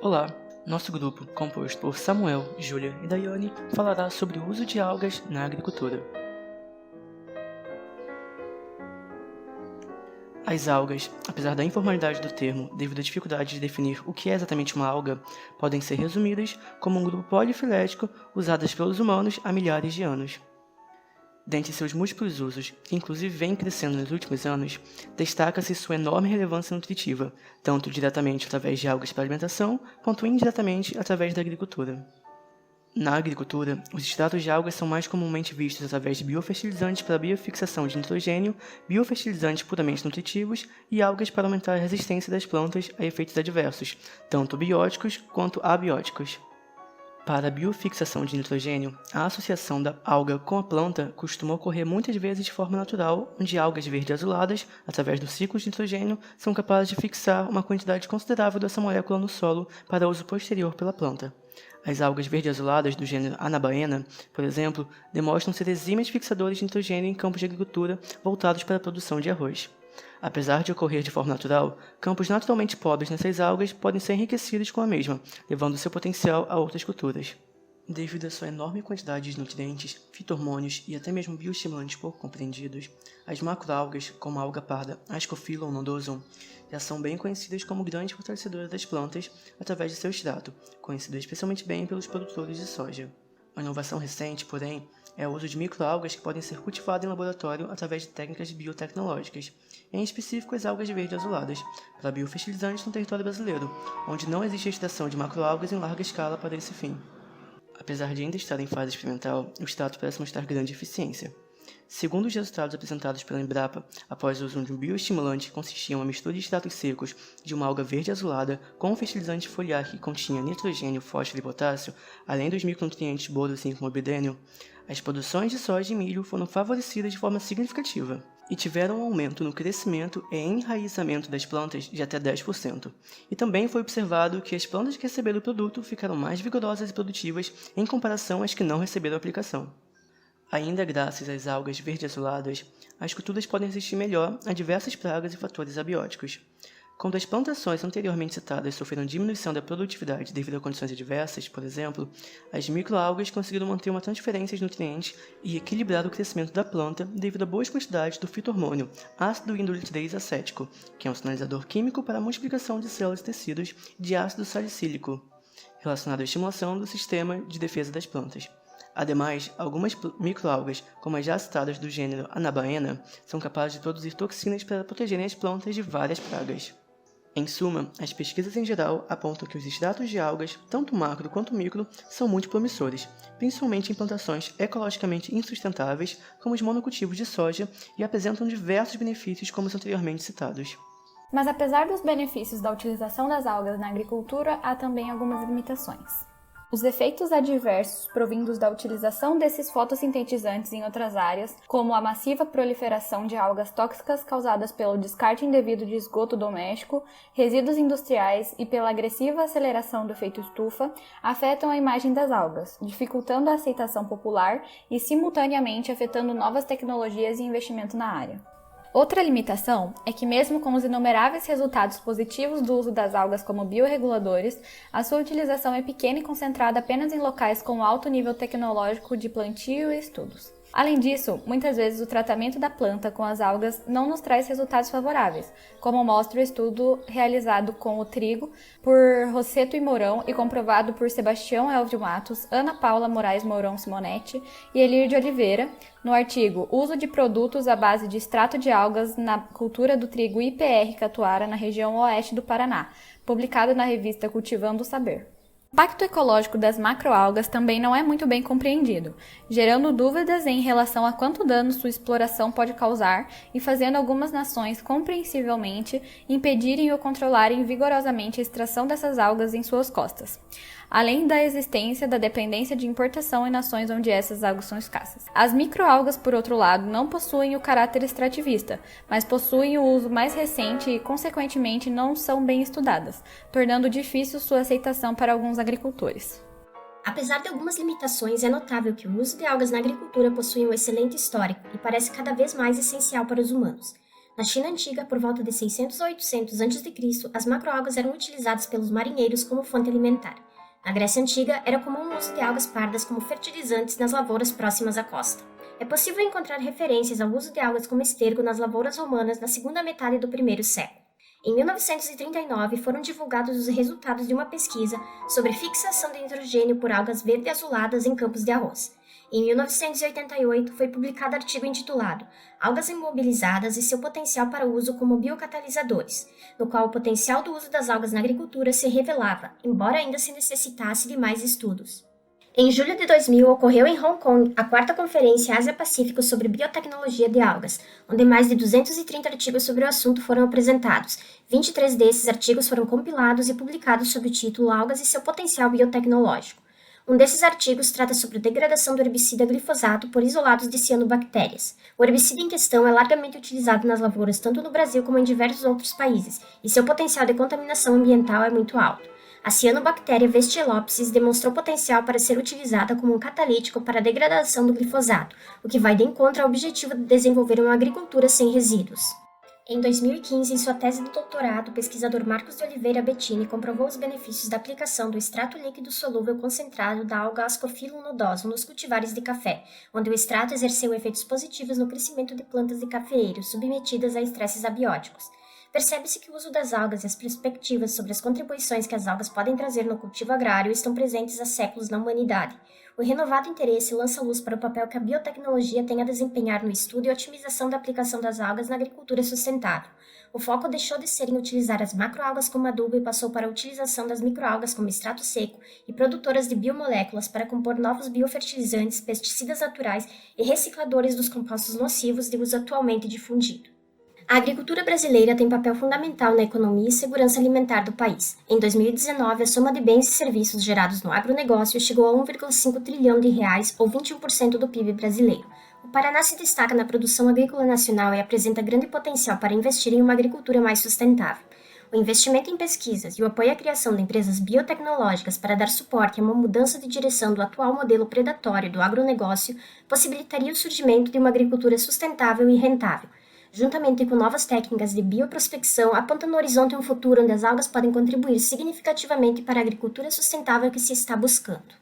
Olá! Nosso grupo, composto por Samuel, Júlia e Daiane, falará sobre o uso de algas na agricultura. As algas, apesar da informalidade do termo devido à dificuldade de definir o que é exatamente uma alga, podem ser resumidas como um grupo polifilético usadas pelos humanos há milhares de anos. Dentre seus múltiplos usos, que inclusive vem crescendo nos últimos anos, destaca-se sua enorme relevância nutritiva, tanto diretamente através de algas para alimentação, quanto indiretamente através da agricultura. Na agricultura, os extratos de algas são mais comumente vistos através de biofertilizantes para biofixação de nitrogênio, biofertilizantes puramente nutritivos e algas para aumentar a resistência das plantas a efeitos adversos, tanto bióticos quanto abióticos. Para a biofixação de nitrogênio, a associação da alga com a planta costuma ocorrer muitas vezes de forma natural, onde algas verde-azuladas, através do ciclo de nitrogênio, são capazes de fixar uma quantidade considerável dessa molécula no solo para uso posterior pela planta. As algas verde-azuladas do gênero Anabaena, por exemplo, demonstram ser exímios fixadores de nitrogênio em campos de agricultura voltados para a produção de arroz. Apesar de ocorrer de forma natural, campos naturalmente pobres nessas algas podem ser enriquecidos com a mesma, levando seu potencial a outras culturas. Devido à sua enorme quantidade de nutrientes, fito-hormônios e até mesmo bioestimulantes pouco compreendidos, as macroalgas, como a alga parda Ascophyllum nodosum, já são bem conhecidas como grandes fortalecedoras das plantas através de seu extrato, conhecido especialmente bem pelos produtores de soja. Uma inovação recente, porém, é o uso de microalgas que podem ser cultivadas em laboratório através de técnicas biotecnológicas, em específico as algas verde-azuladas, para biofertilizantes no território brasileiro, onde não existe extração de macroalgas em larga escala para esse fim. Apesar de ainda estar em fase experimental, o extrato parece mostrar grande eficiência. Segundo os resultados apresentados pela Embrapa, após o uso de um bioestimulante que consistia em uma mistura de extratos secos de uma alga verde-azulada com um fertilizante foliar que continha nitrogênio, fósforo e potássio, além dos micronutrientes boro, assim como molibdênio, as produções de soja e milho foram favorecidas de forma significativa e tiveram um aumento no crescimento e enraizamento das plantas de até 10%. E também foi observado que as plantas que receberam o produto ficaram mais vigorosas e produtivas em comparação às que não receberam a aplicação. Ainda graças às algas verde-azuladas, as culturas podem resistir melhor a diversas pragas e fatores abióticos. Quando as plantações anteriormente citadas sofreram diminuição da produtividade devido a condições adversas, por exemplo, as microalgas conseguiram manter uma transferência de nutrientes e equilibrar o crescimento da planta devido a boas quantidades do fito-hormônio, ácido indolitreis acético, que é um sinalizador químico para a multiplicação de células e tecidos de ácido salicílico, relacionado à estimulação do sistema de defesa das plantas. Ademais, algumas microalgas, como as já citadas do gênero Anabaena, são capazes de produzir toxinas para protegerem as plantas de várias pragas. Em suma, as pesquisas em geral apontam que os extratos de algas, tanto macro quanto micro, são muito promissores, principalmente em plantações ecologicamente insustentáveis, como os monocultivos de soja, e apresentam diversos benefícios como os anteriormente citados. Mas apesar dos benefícios da utilização das algas na agricultura, há também algumas limitações. Os efeitos adversos provindos da utilização desses fotossintetizantes em outras áreas, como a massiva proliferação de algas tóxicas causadas pelo descarte indevido de esgoto doméstico, resíduos industriais e pela agressiva aceleração do efeito estufa, afetam a imagem das algas, dificultando a aceitação popular e simultaneamente afetando novas tecnologias e investimento na área. Outra limitação é que, mesmo com os inumeráveis resultados positivos do uso das algas como biorreguladores, a sua utilização é pequena e concentrada apenas em locais com alto nível tecnológico de plantio e estudos. Além disso, muitas vezes o tratamento da planta com as algas não nos traz resultados favoráveis, como mostra o estudo realizado com o trigo por Rosseto e Mourão e comprovado por Sebastião Elvio Matos, Ana Paula Moraes Mourão Simonetti e Elir de Oliveira, no artigo Uso de produtos à base de extrato de algas na cultura do trigo IPR Catuara na região oeste do Paraná, publicado na revista Cultivando o Saber. O impacto ecológico das macroalgas também não é muito bem compreendido, gerando dúvidas em relação a quanto dano sua exploração pode causar e fazendo algumas nações, compreensivelmente, impedirem ou controlarem vigorosamente a extração dessas algas em suas costas, além da existência da dependência de importação em nações onde essas algas são escassas. As microalgas, por outro lado, não possuem o caráter extrativista, mas possuem o uso mais recente e, consequentemente, não são bem estudadas, tornando difícil sua aceitação para alguns agricultores. Apesar de algumas limitações, é notável que o uso de algas na agricultura possui um excelente histórico e parece cada vez mais essencial para os humanos. Na China antiga, por volta de 600 a 800 a.C., as macroalgas eram utilizadas pelos marinheiros como fonte alimentar. Na Grécia Antiga, era comum o uso de algas pardas como fertilizantes nas lavouras próximas à costa. É possível encontrar referências ao uso de algas como esterco nas lavouras romanas na segunda metade do primeiro século. Em 1939, foram divulgados os resultados de uma pesquisa sobre fixação de nitrogênio por algas verde-azuladas em campos de arroz. Em 1988, foi publicado artigo intitulado Algas imobilizadas e seu potencial para uso como biocatalisadores, no qual o potencial do uso das algas na agricultura se revelava, embora ainda se necessitasse de mais estudos. Em julho de 2000, ocorreu em Hong Kong a 4ª Conferência Ásia-Pacífico sobre Biotecnologia de Algas, onde mais de 230 artigos sobre o assunto foram apresentados. 23 desses artigos foram compilados e publicados sob o título Algas e seu potencial biotecnológico. Um desses artigos trata sobre a degradação do herbicida glifosato por isolados de cianobactérias. O herbicida em questão é largamente utilizado nas lavouras tanto no Brasil como em diversos outros países, e seu potencial de contaminação ambiental é muito alto. A cianobactéria Vestiolopsis demonstrou potencial para ser utilizada como um catalítico para a degradação do glifosato, o que vai de encontro ao objetivo de desenvolver uma agricultura sem resíduos. Em 2015, em sua tese de doutorado, o pesquisador Marcos de Oliveira Bettini comprovou os benefícios da aplicação do extrato líquido solúvel concentrado da alga Ascophyllum nodosum nos cultivares de café, onde o extrato exerceu efeitos positivos no crescimento de plantas de cafeeiros submetidas a estresses abióticos. Percebe-se que o uso das algas e as perspectivas sobre as contribuições que as algas podem trazer no cultivo agrário estão presentes há séculos na humanidade. O renovado interesse lança luz para o papel que a biotecnologia tem a desempenhar no estudo e otimização da aplicação das algas na agricultura sustentável. O foco deixou de ser em utilizar as macroalgas como adubo e passou para a utilização das microalgas como extrato seco e produtoras de biomoléculas para compor novos biofertilizantes, pesticidas naturais e recicladores dos compostos nocivos de uso atualmente difundido. A agricultura brasileira tem papel fundamental na economia e segurança alimentar do país. Em 2019, a soma de bens e serviços gerados no agronegócio chegou a 1,5 trilhão de reais, ou 21% do PIB brasileiro. O Paraná se destaca na produção agrícola nacional e apresenta grande potencial para investir em uma agricultura mais sustentável. O investimento em pesquisas e o apoio à criação de empresas biotecnológicas para dar suporte a uma mudança de direção do atual modelo predatório do agronegócio possibilitaria o surgimento de uma agricultura sustentável e rentável, juntamente com novas técnicas de bioprospecção, aponta no horizonte um futuro onde as algas podem contribuir significativamente para a agricultura sustentável que se está buscando.